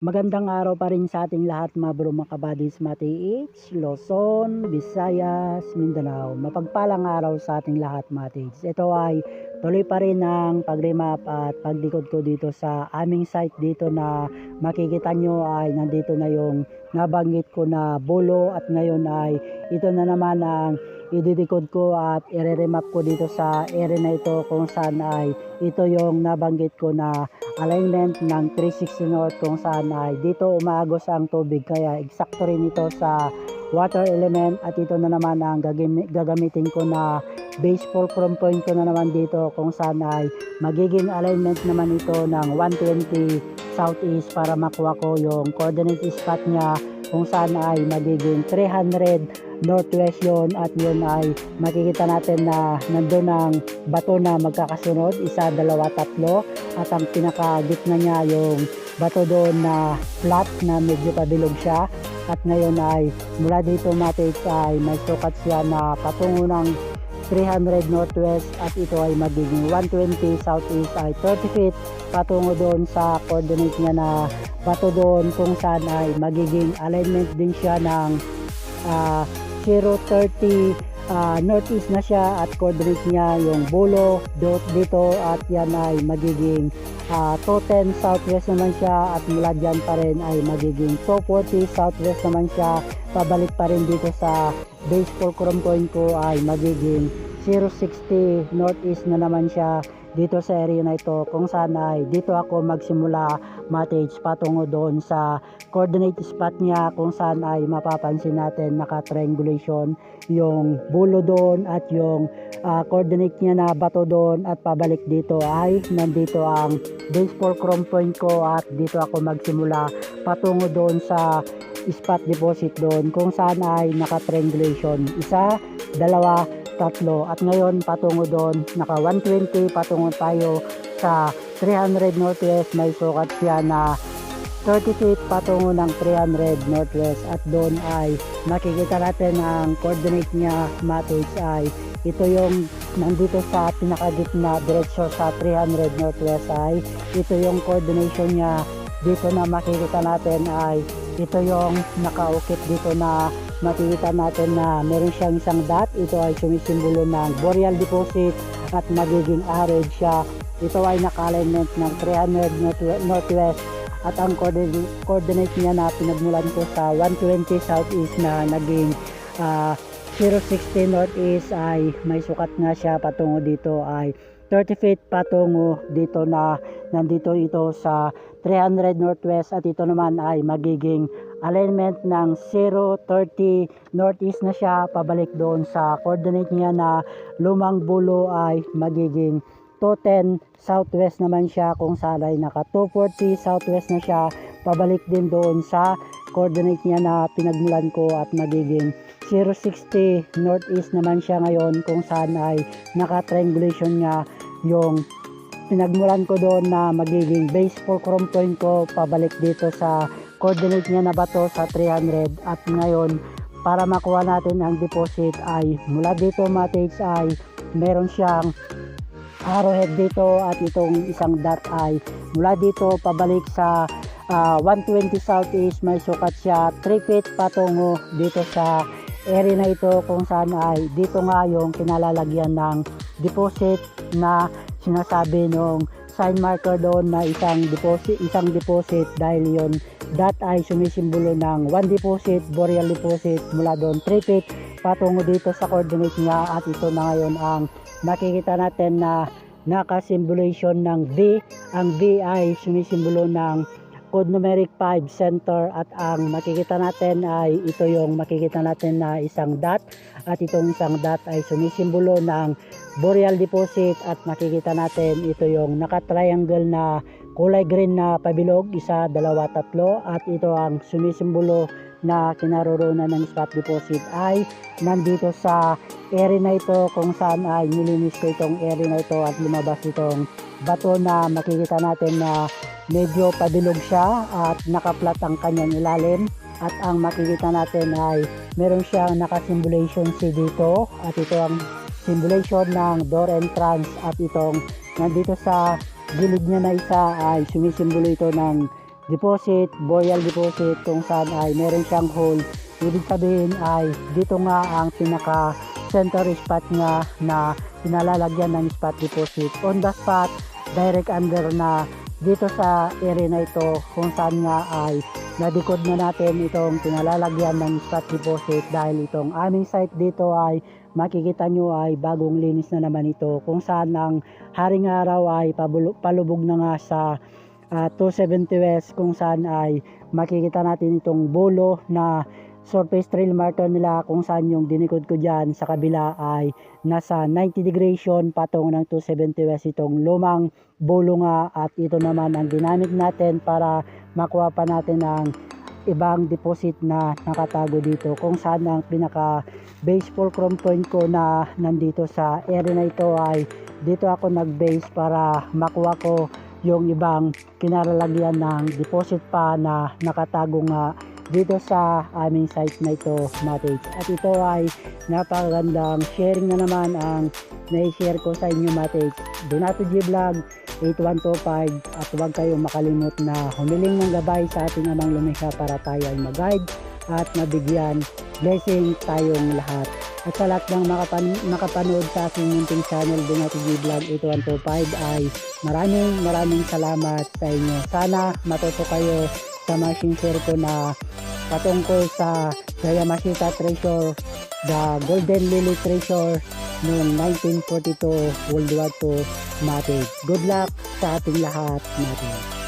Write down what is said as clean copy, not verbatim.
Magandang araw pa rin sa ating lahat mga bro, mga kabadis, mga TH, Luzon, Visayas, Mindanao. Mapagpalang araw sa ating lahat mga TH. Ito ay tuloy pa rin ang pag-remap at pagdikod ko dito sa aming site dito na makikita nyo ay nandito na yung nabanggit ko na bulo at ngayon ay ito na naman ang ididikod ko at i-remap ko dito sa area na ito kung saan ay ito yung nabanggit ko na alignment ng 360 north kung saan ay dito umaagos ang tubig kaya eksakto rin ito sa water element at ito na naman ang gagamitin ko na base fulcrum point ko na naman dito kung saan ay magiging alignment naman ito ng 120 southeast para makuha ko yung coordinate spot niya kung saan ay magiging 300 northwest yun at yun ay makikita natin na nandun ang bato na magkakasunod, isa, dalawa, tatlo at ang pinaka gitna niya yung bato doon na flat na medyo pabilog siya at ngayon ay mula dito matik ay may sukat siya na patungo ng 300 northwest at ito ay magiging 120 southeast ay 30 feet patungo doon sa coordinate niya na bato doon kung saan ay magiging alignment din siya ng 030 northeast na siya at coordinate niya yung bulo dito at yan ay magiging 210 southwest naman siya at mula dyan pa rin ay magiging 240 southwest naman siya pabalik pa rin dito sa base fulcrum point ko ay magiging 060 northeast na naman siya dito sa area na ito kung saan ay dito ako magsimula matage patungo doon sa coordinate spot niya kung saan ay mapapansin natin naka-triangulation yung bulo doon at yung coordinate niya na bato doon at pabalik dito ay nandito ang base fulcrum point ko at dito ako magsimula patungo doon sa spot deposit doon kung saan ay naka-triangulation isa, dalawa, tatlo at ngayon patungo doon naka 120 patungo tayo sa 300 northwest may sukat siya na 30 feet patungo ng 300 northwest at doon ay makikita natin ang coordinate niya matrix ay ito yung nandito sa pinakagitna diretso sa 300 northwest ay ito yung coordination niya dito na makikita natin ay ito yung nakaukit dito na makikita natin na meron siyang isang dot ito ay sumisimbolo ng boreal deposit at magiging arid siya ito ay naka-alignment ng 300 northwest at ang coordinate niya na pinagmulan ko sa 120 southeast na naging 060 northeast ay may sukat nga siya patungo dito ay 30 feet patungo dito na nandito ito sa 300 northwest at ito naman ay magiging alignment ng 030 northeast na siya pabalik doon sa coordinate niya na lumang bulo ay magiging 210 southwest naman siya kung saan ay naka 240 southwest na siya pabalik din doon sa coordinate niya na pinagmulan ko at magiging 060 northeast naman siya ngayon kung saan ay naka triangulation niya yung pinagmulan ko doon na magiging base fulcrum point ko pabalik dito sa coordinate niya na bato sa 300 at ngayon para makuha natin ang deposit ay mula dito matrix ay meron siyang arrowhead dito at itong isang dot ay mula dito pabalik sa 120 southeast may sukat siya 3 feet patungo dito sa area na ito kung saan ay dito nga yung kinalalagyan ng deposit na sinasabi nung sign marker doon na isang deposit dahil yon that ay sumisimbolo ng 1 deposit, boreal deposit mula doon 3 feet patungo dito sa coordinate niya at ito na ngayon ang nakikita natin na naka-symbolization ng V. Ang V ay sumisimbolo ng code numeric 5 center at ang makikita natin ay ito yung makikita natin na isang dot at itong isang dot ay sumisimbolo ng boreal deposit at makikita natin ito yung naka-triangle na kulay green na pabilog isa, dalawa, tatlo at ito ang sumisimbolo na kinaroroonan ng spot deposit ay nandito sa area na ito kung saan ay nilinis ko itong area na ito at lumabas itong bato na makikita natin na medyo pabilog siya at nakaplat ang kanyang ilalim at ang makikita natin ay meron siyang naka-symbolization C dito at ito ang symbolization ng door entrance at itong nandito sa gilid niya na isa ay sumisimbolo ito ng deposit, boreal deposit, kung saan ay meron siyang hole. Ibig sabihin ay dito nga ang pinaka center spot niya na pinalalagyan ng spot deposit. On the spot, direct under na dito sa area na ito, kung saan nga ay nadikod na natin itong pinalalagyan ng spot deposit, dahil itong aming site dito ay makikita nyo ay bagong linis na naman ito, kung saan ang haring araw ay palubog na nga sa 270 West, kung saan ay makikita natin itong bolo na surface trail marker nila, kung saan yung dinikod ko dyan sa kabila ay nasa 90 degrees yun patong ng 270 West, itong lumang bolo nga. At ito naman ang ginamit natin para makuha pa natin ang ibang deposit na nakatago dito, kung saan ang pinaka base fulcrum point ko na nandito sa area na ito ay dito ako nag base para makuha ko yung ibang kinalalagyan ng deposit pa na nakatago nga dito sa aming site na ito, mates. At ito ay napakagandang sharing na naman ang na-share ko sa inyo, mates. Donato G Vlog 8125, at huwag kayong makalimot na humiling ng gabay sa ating amang lumikha para tayo ay mag-guide at mabigyan blessing tayong lahat. At sa lahat ng makapanood sa aking munting channel Donato G Vlog 8125 ay maraming salamat sa inyo. Sana matuto kayo sa machine share ko na patungkol sa Yamashita Treasure, the Golden Lily Treasure noong 1942 World War II, mates. Good luck sa ating lahat, mates.